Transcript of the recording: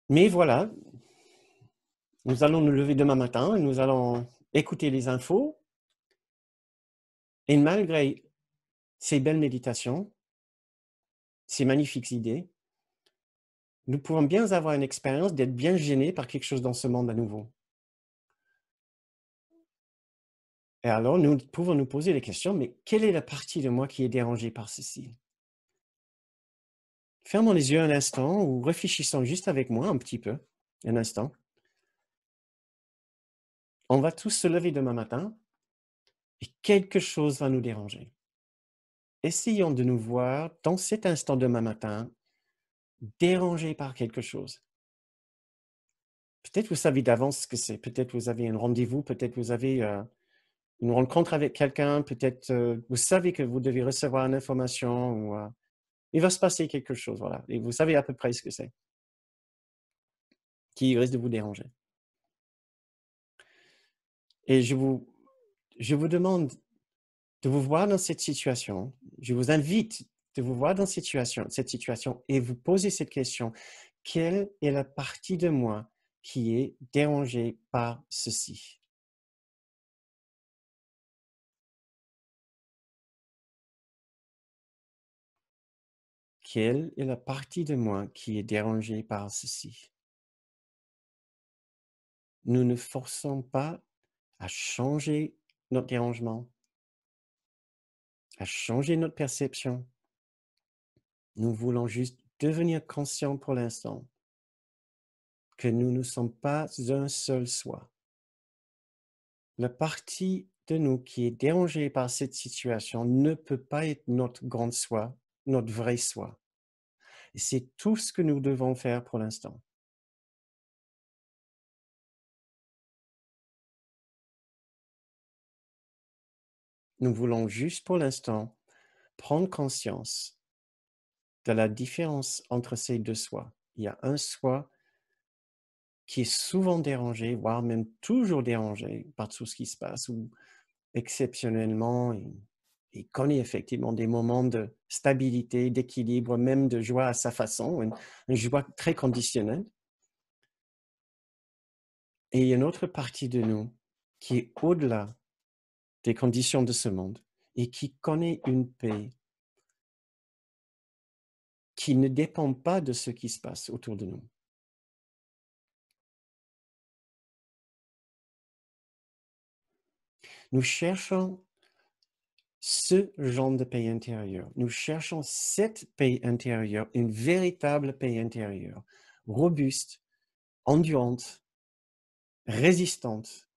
Mais voilà, nous allons nous lever demain matin et nous allons écouter les infos. Et malgré ces belles méditations, ces magnifiques idées, nous pouvons bien avoir une expérience d'être bien gênés par quelque chose dans ce monde à nouveau. Et alors, nous pouvons nous poser les questions, mais quelle est la partie de moi qui est dérangée par ceci? Fermons les yeux un instant ou réfléchissons juste avec moi un petit peu, un instant. On va tous se lever demain matin et quelque chose va nous déranger. Essayons de nous voir dans cet instant demain matin, dérangés par quelque chose. Peut-être vous savez d'avance ce que c'est, peut-être vous avez un rendez-vous, peut-être vous avez une rencontre avec quelqu'un, peut-être vous savez que vous devez recevoir une information ou il va se passer quelque chose, voilà. Et vous savez à peu près ce que c'est, qui risque de vous déranger. Et je vous demande de vous voir dans cette situation. Je vous invite de vous voir dans cette situation et vous poser cette question. Quelle est la partie de moi qui est dérangée par ceci? Quelle est la partie de moi qui est dérangée par ceci? Nous ne forçons pas à changer notre dérangement, à changer notre perception. Nous voulons juste devenir conscients pour l'instant que nous ne sommes pas un seul soi. La partie de nous qui est dérangée par cette situation ne peut pas être notre grand soi, notre vrai soi. Et c'est tout ce que nous devons faire pour l'instant. Nous voulons juste pour l'instant prendre conscience de la différence entre ces deux soi. Il y a un soi qui est souvent dérangé, voire même toujours dérangé par tout ce qui se passe, ou exceptionnellement, il connaît effectivement des moments de stabilité, d'équilibre, même de joie à sa façon, une joie très conditionnelle. Et il y a une autre partie de nous qui est au-delà des conditions de ce monde et qui connaît une paix qui ne dépend pas de ce qui se passe autour de nous. Nous cherchons ce genre de paix intérieure. Nous cherchons cette paix intérieure, une véritable paix intérieure, robuste, endurante, résistante,